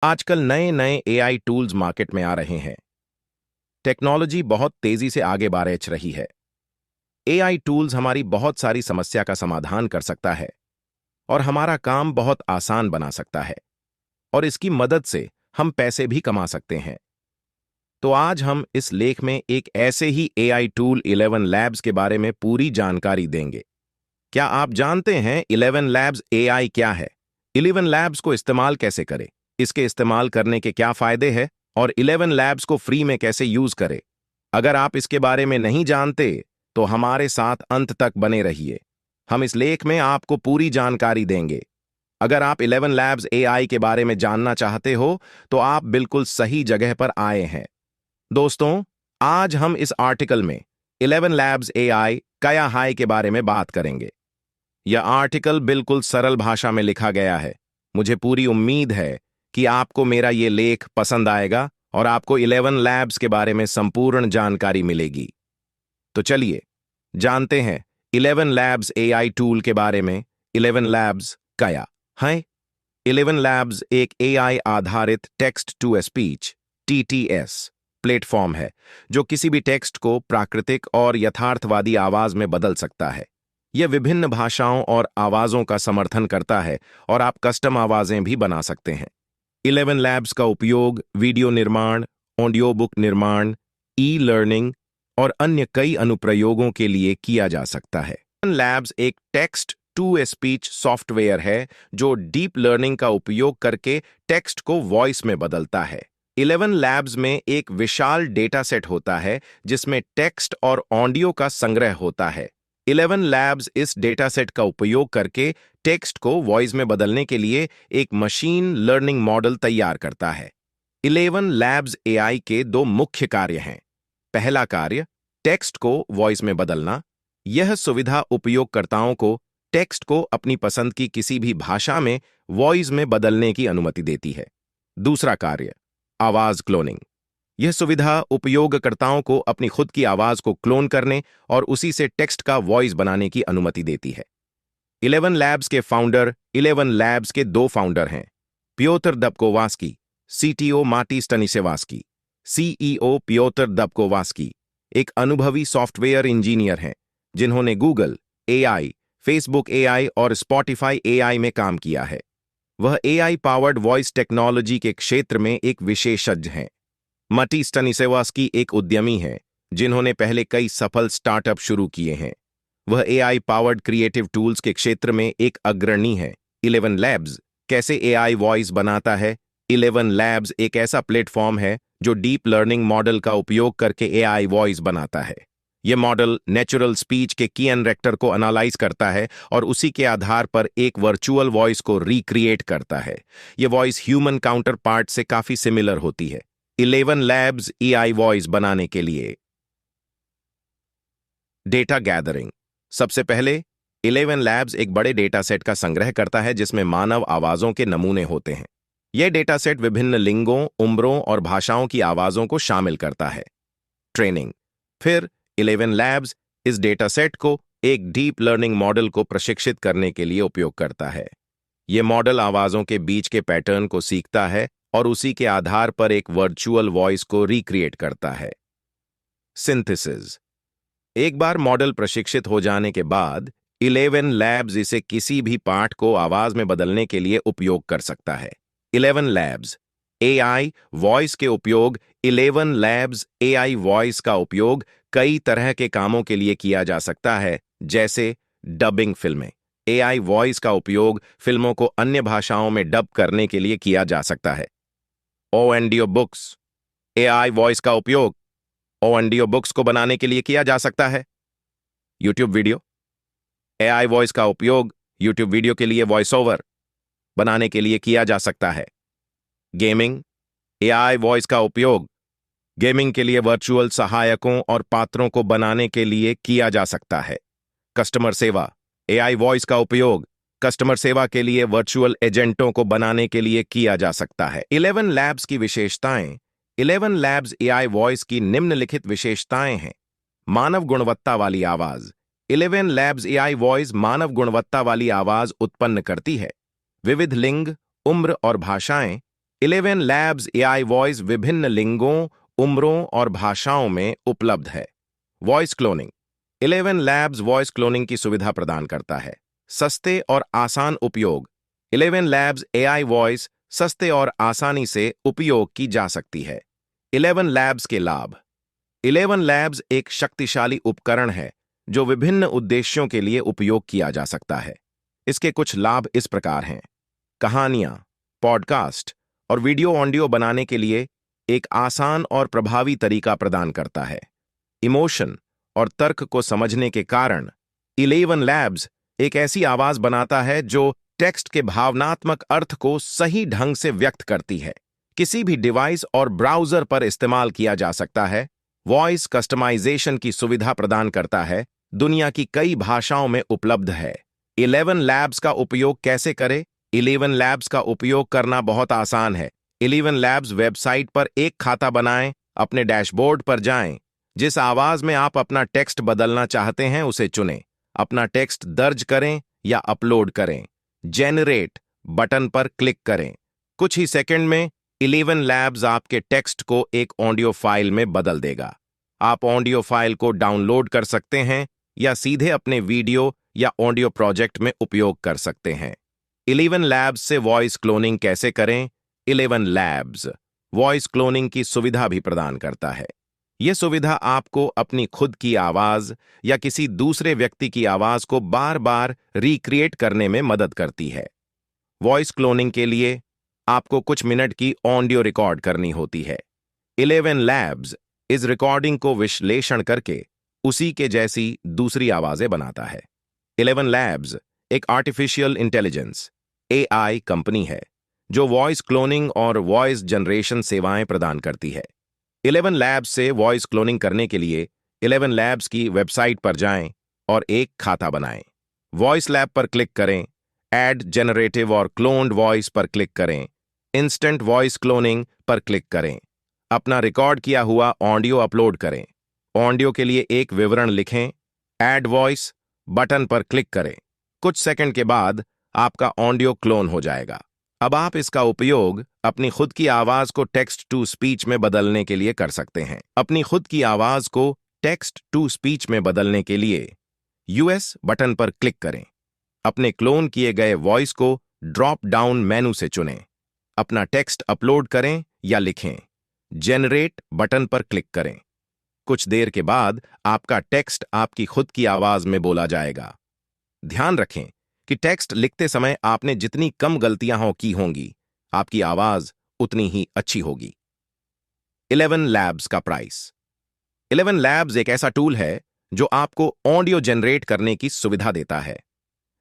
आजकल नए नए एआई टूल्स मार्केट में आ रहे हैं। टेक्नोलॉजी बहुत तेजी से आगे बढ़ रही है। एआई टूल्स हमारी बहुत सारी समस्या का समाधान कर सकता है और हमारा काम बहुत आसान बना सकता है और इसकी मदद से हम पैसे भी कमा सकते हैं। तो आज हम इस लेख में एक ऐसे ही एआई टूल 11 लैब्स के बारे में पूरी जानकारी देंगे। क्या आप जानते हैं 11 लैब्स एआई क्या है? 11 लैब्स को इस्तेमाल कैसे करें? इसके इस्तेमाल करने के क्या फायदे हैं और 11 लैब्स को फ्री में कैसे यूज करें? अगर आप इसके बारे में नहीं जानते तो हमारे साथ अंत तक बने रहिए। हम इस लेख में आपको पूरी जानकारी देंगे। अगर आप 11 लैब्स एआई के बारे में जानना चाहते हो तो आप बिल्कुल सही जगह पर आए हैं। दोस्तों, आज हम इस आर्टिकल में 11 लैब्स एआई क्या है के बारे में बात करेंगे। यह आर्टिकल बिल्कुल सरल भाषा में लिखा गया है। मुझे पूरी उम्मीद है कि आपको मेरा ये लेख पसंद आएगा और आपको 11 लैब्स के बारे में संपूर्ण जानकारी मिलेगी। तो चलिए जानते हैं 11 लैब्स एआई टूल के बारे में। 11 लैब्स क्या है? 11 लैब्स एक एआई आधारित text to speech (TTS) platform है जो किसी भी टेक्स्ट को प्राकृतिक और यथार्थवादी आवाज में बदल सकता है। यह विभिन्न भाषाओं और आवाजों का समर्थन करता है और आप कस्टम आवाजें भी बना सकते हैं। 11 लैब्स का उपयोग वीडियो निर्माण, ऑडियो बुक निर्माण, ई-लर्निंग और अन्य कई अनुप्रयोगों के लिए किया जा सकता है। 11 लैब्स एक टेक्स्ट टू स्पीच सॉफ्टवेयर है जो डीप लर्निंग का उपयोग करके टेक्स्ट को वॉइस में बदलता है। 11 लैब्स में एक विशाल डेटा सेट होता है जिसमें टेक्स्ट और ऑडियो का संग्रह होता है। 11 लैब्स इस डेटा सेट का उपयोग करके टेक्स्ट को वॉइस में बदलने के लिए एक मशीन लर्निंग मॉडल तैयार करता है। 11 लैब्स एआई के दो मुख्य कार्य हैं। पहला कार्य टेक्स्ट को वॉइस में बदलना। यह सुविधा उपयोगकर्ताओं को टेक्स्ट को अपनी पसंद की किसी भी भाषा में वॉइस में बदलने की अनुमति देती है। दूसरा कार्य आवाज क्लोनिंग। यह सुविधा उपयोगकर्ताओं को अपनी खुद की आवाज को क्लोन करने और उसी से टेक्स्ट का वॉइस बनाने की अनुमति देती है। 11 लैब्स के फाउंडर 11 लैब्स के दो फाउंडर हैं, प्योतर दबकोवास्की, CTO माटी स्टनिसेवास्की। CEO प्योतर दबकोवास्की एक अनुभवी सॉफ्टवेयर इंजीनियर हैं जिन्होंने गूगल एआई, फेसबुक एआई और स्पॉटिफाई एआई में काम किया है। वह एआई पावर्ड वॉइस टेक्नोलॉजी के क्षेत्र में एक विशेषज्ञ हैं। माटी स्टनिसेवास्की एक उद्यमी हैं जिन्होंने पहले कई सफल स्टार्टअप शुरू किए हैं। वह एआई पावर्ड क्रिएटिव टूल्स के क्षेत्र में एक अग्रणी है। 11 लैब्स कैसे एआई वॉइस बनाता है? 11 लैब्स एक ऐसा प्लेटफॉर्म है जो डीप लर्निंग मॉडल का उपयोग करके एआई वॉइस बनाता है। यह मॉडल नेचुरल स्पीच के की कैरेक्टर को एनालाइज करता है और उसी के आधार पर एक वर्चुअल वॉइस को रिक्रिएट करता है। यह वॉइस ह्यूमन काउंटर पार्ट से काफी सिमिलर होती है। 11 लैब्स एआई वॉइस बनाने के लिए डेटा गैदरिंग। सबसे पहले 11 लैब्स एक बड़े डेटा सेट का संग्रह करता है जिसमें मानव आवाजों के नमूने होते हैं। यह डेटा सेट विभिन्न लिंगों, उम्रों और भाषाओं की आवाजों को शामिल करता है। ट्रेनिंग। फिर 11 लैब्स इस डेटा सेट को एक डीप लर्निंग मॉडल को प्रशिक्षित करने के लिए उपयोग करता है। यह मॉडल आवाजों के बीच के पैटर्न को सीखता है और उसी के आधार पर एक वर्चुअल वॉइस को रिक्रिएट करता है। सिंथेसिस। एक बार मॉडल प्रशिक्षित हो जाने के बाद 11 लैब्स इसे किसी भी पाठ को आवाज में बदलने के लिए उपयोग कर सकता है। 11 लैब्स एआई वॉइस के उपयोग। 11 लैब्स एआई वॉइस का उपयोग कई तरह के कामों के लिए किया जा सकता है, जैसे डबिंग फिल्में। एआई वॉइस का उपयोग फिल्मों को अन्य भाषाओं में डब करने के लिए किया जा सकता है। Audio books. एआई वॉइस का उपयोग ऑडियो बुक्स को बनाने के लिए किया जा सकता है। YouTube video. एआई वॉइस का उपयोग यूट्यूब वीडियो के लिए वॉइस ओवर बनाने के लिए किया जा सकता है। गेमिंग। एआई वॉइस का उपयोग गेमिंग के लिए वर्चुअल सहायकों और पात्रों को बनाने के लिए किया जा सकता है। कस्टमर सेवा। एआई वॉइस का उपयोग कस्टमर सेवा के लिए वर्चुअल एजेंटों को बनाने के लिए किया जा सकता है। 11 लैब्स की विशेषताएं। 11 लैब्स एआई वॉइस की निम्नलिखित विशेषताएं हैं। मानव गुणवत्ता वाली आवाज। 11 लैब्स एआई वॉइस मानव गुणवत्ता वाली आवाज उत्पन्न करती है। विविध लिंग, उम्र और भाषाएं। 11 लैब्स एआई वॉइस विभिन्न लिंगों, उम्रों और भाषाओं में उपलब्ध है। Voice cloning. 11 labs voice cloning की सुविधा प्रदान करता है। सस्ते और आसान उपयोग। 11 लैब्स एआई वॉइस सस्ते और आसानी से उपयोग की जा सकती है। 11 लैब्स के लाभ। 11 लैब्स एक शक्तिशाली उपकरण है जो विभिन्न उद्देश्यों के लिए उपयोग किया जा सकता है। इसके कुछ लाभ इस प्रकार हैं। कहानियां, पॉडकास्ट और वीडियो ऑडियो बनाने के लिए एक आसान और प्रभावी तरीका प्रदान करता है। इमोशन और तर्क को समझने के कारण 11 लैब्स एक ऐसी आवाज बनाता है जो टेक्स्ट के भावनात्मक अर्थ को सही ढंग से व्यक्त करती है। किसी भी डिवाइस और ब्राउज़र पर इस्तेमाल किया जा सकता है। वॉइस कस्टमाइजेशन की सुविधा प्रदान करता है। दुनिया की कई भाषाओं में उपलब्ध है। 11 लैब्स का उपयोग कैसे करें? 11 लैब्स का उपयोग करना बहुत आसान है। 11 लैब्स वेबसाइट पर एक खाता बनाएं, अपने डैशबोर्ड पर जाएं। जिस आवाज में आप अपना टेक्स्ट बदलना चाहते हैं उसे चुनें। अपना टेक्स्ट दर्ज करें या अपलोड करें। जेनरेट बटन पर क्लिक करें। कुछ ही सेकंड में 11 लैब्स आपके टेक्स्ट को एक ऑडियो फाइल में बदल देगा। आप ऑडियो फाइल को डाउनलोड कर सकते हैं या सीधे अपने वीडियो या ऑडियो प्रोजेक्ट में उपयोग कर सकते हैं। 11 लैब्स से वॉइस क्लोनिंग कैसे करें? 11 लैब्स वॉइस क्लोनिंग की सुविधा भी प्रदान करता है। यह सुविधा आपको अपनी खुद की आवाज या किसी दूसरे व्यक्ति की आवाज को बार-बार रिक्रिएट करने में मदद करती है। वॉइस क्लोनिंग के लिए आपको कुछ मिनट की ऑडियो रिकॉर्ड करनी होती है। 11 लैब्स इस रिकॉर्डिंग को विश्लेषण करके उसी के जैसी दूसरी आवाजें बनाता है। 11 लैब्स एक आर्टिफिशियल इंटेलिजेंस एआई कंपनी है जो वॉइस क्लोनिंग और वॉइस जनरेशन सेवाएं प्रदान करती है। 11 लैब्स से वॉइस क्लोनिंग करने के लिए 11 लैब्स की वेबसाइट पर जाएं और एक खाता बनाएं। वॉइस लैब पर क्लिक करें, ऐड जनरेटिव और क्लोन्ड वॉइस पर क्लिक करें, इंस्टेंट वॉइस क्लोनिंग पर क्लिक करें। अपना रिकॉर्ड किया हुआ ऑडियो अपलोड करें। ऑडियो के लिए एक विवरण लिखें, ऐड वॉइस बटन पर क्लिक करें। कुछ सेकंड के बाद आपका ऑडियो क्लोन हो जाएगा। अब आप इसका उपयोग अपनी खुद की आवाज को टेक्स्ट टू स्पीच में बदलने के लिए कर सकते हैं। अपनी खुद की आवाज को टेक्स्ट टू स्पीच में बदलने के लिए यूएस बटन पर क्लिक करें। अपने क्लोन किए गए वॉइस को ड्रॉप डाउन मेनू से चुनें। अपना टेक्स्ट अपलोड करें या लिखें। जेनरेट बटन पर क्लिक करें। कुछ देर के बाद आपका टेक्स्ट आपकी खुद की आवाज में बोला जाएगा। ध्यान रखें कि टेक्स्ट लिखते समय आपने जितनी कम गलतियां की होंगी, आपकी आवाज उतनी ही अच्छी होगी। 11 लैब्स का प्राइस। 11 लैब्स एक ऐसा टूल है जो आपको ऑडियो जनरेट करने की सुविधा देता है।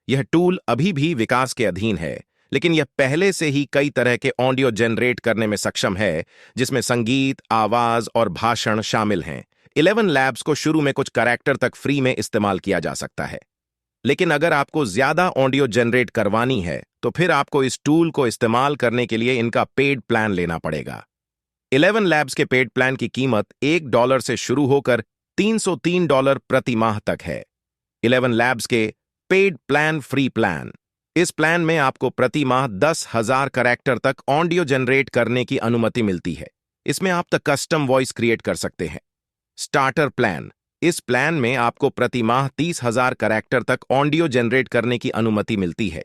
यह टूल अभी भी विकास के अधीन है, लेकिन यह पहले से ही कई तरह के ऑडियो जनरेट करने में सक्षम है, जिसमें संगीत, आवाज और भाषण शामिल हैं। 11 लैब्स को शुरू में कुछ कैरेक्टर तक फ्री में इस्तेमाल किया जा सकता है, लेकिन अगर आपको ज्यादा ऑडियो जनरेट करवानी है तो फिर आपको इस टूल को इस्तेमाल करने के लिए इनका पेड प्लान लेना पड़ेगा। 11 लैब्स के पेड प्लान की कीमत $1 से शुरू होकर $303 प्रति माह तक है। 11 लैब्स के पेड प्लान फ्री प्लान। इस प्लान में आपको प्रति माह 10,000 कैरेक्टर तक ऑडियो जनरेट करने की अनुमति मिलती है। इसमें आप तक कस्टम वॉइस क्रिएट कर सकते हैं। Starter plan. इस प्लान में आपको प्रति माह 30,000 कैरेक्टर तक ऑडियो जनरेट करने की अनुमति मिलती है।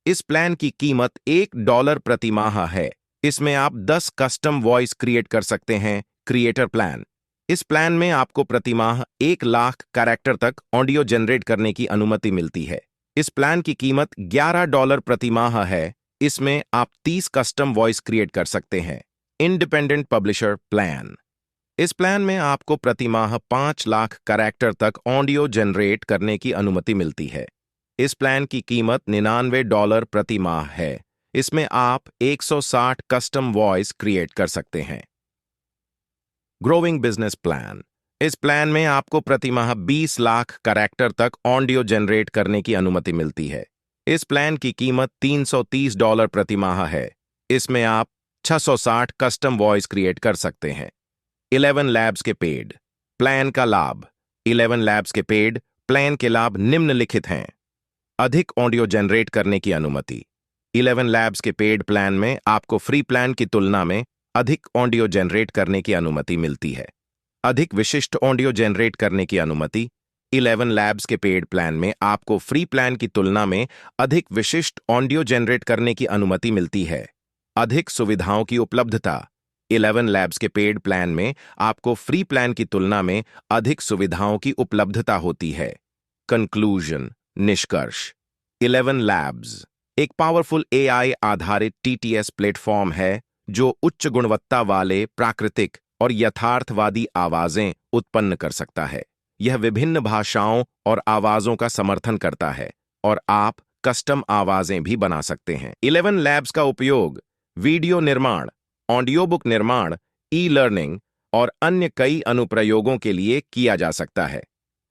इस प्लान की कीमत $1 प्रति माह है। इसमें आप 10 कस्टम वॉइस क्रिएट कर सकते हैं। Creator plan. इस प्लान में आपको प्रति माह 1 लाख कैरेक्टर तक ऑडियो जनरेट करने की अनुमति मिलती है। इस प्लान की कीमत $11 प्रति माह है। इसमें आप 30 कस्टम वॉइस क्रिएट कर सकते हैं। Independent publisher plan. इस प्लान में आपको प्रति माह 5 लाख कैरेक्टर तक ऑडियो जनरेट करने की अनुमति मिलती है। इस प्लान की कीमत $99 प्रति माह है। इसमें आप 160 कस्टम वॉइस क्रिएट कर सकते हैं। Growing business plan. इस प्लान में आपको प्रति माह 20 लाख कैरेक्टर तक ऑडियो जनरेट करने की अनुमति मिलती है। इस प्लान की कीमत $330 प्रति माह है। इसमें आप 660 कस्टम वॉइस क्रिएट कर सकते हैं। 11 लैब्स के पेड प्लान का लाभ। 11 लैब्स के पेड प्लान के लाभ निम्नलिखित हैं। अधिक ऑडियो जनरेट करने की अनुमति, 11 लैब्स के पेड प्लान में आपको फ्री प्लान की तुलना में अधिक ऑडियो जनरेट करने की अनुमति मिलती है। अधिक विशिष्ट ऑडियो जनरेट करने की अनुमति। 11 लैब्स के पेड प्लान में आपको फ्री प्लान की तुलना में अधिक विशिष्ट ऑडियो जनरेट करने की अनुमति मिलती है। अधिक सुविधाओं की उपलब्धता। 11 लैब्स के पेड प्लान में आपको फ्री प्लान की तुलना में अधिक सुविधाओं की उपलब्धता होती है। कंक्लूजन, निष्कर्ष। 11 लैब्स एक पावरफुल एआई आधारित टीटीएस प्लेटफॉर्म है जो उच्च गुणवत्ता वाले प्राकृतिक और यथार्थवादी आवाजें उत्पन्न कर सकता है। यह विभिन्न भाषाओं और आवाजों का समर्थन करता है और आप कस्टम आवाजें भी बना सकते हैं। 11 लैब्स का उपयोग वीडियो निर्माण, ऑडियो बुक निर्माण, ई लर्निंग और अन्य कई अनुप्रयोगों के लिए किया जा सकता है।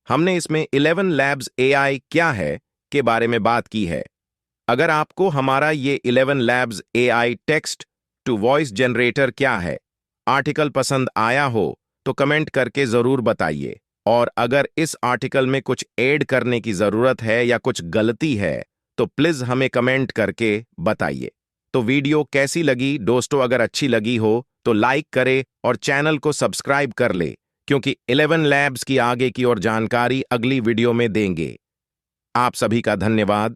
हमने इसमें 11 लैब्स एआई क्या है के बारे में बात की है। अगर आपको हमारा ये 11 labs AI text to voice generator क्या है आर्टिकल पसंद आया हो तो कमेंट करके जरूर बताइए, और अगर इस आर्टिकल में कुछ ऐड करने की जरूरत है या कुछ गलती है तो प्लीज हमें कमेंट करके बताइए। तो वीडियो कैसी लगी दोस्तों? अगर अच्छी लगी हो तो लाइक करे और चैनल को सब्सक्राइब कर ले, क्योंकि 11 लैब्स की आगे की और जानकारी अगली वीडियो में देंगे। आप सभी का धन्यवाद।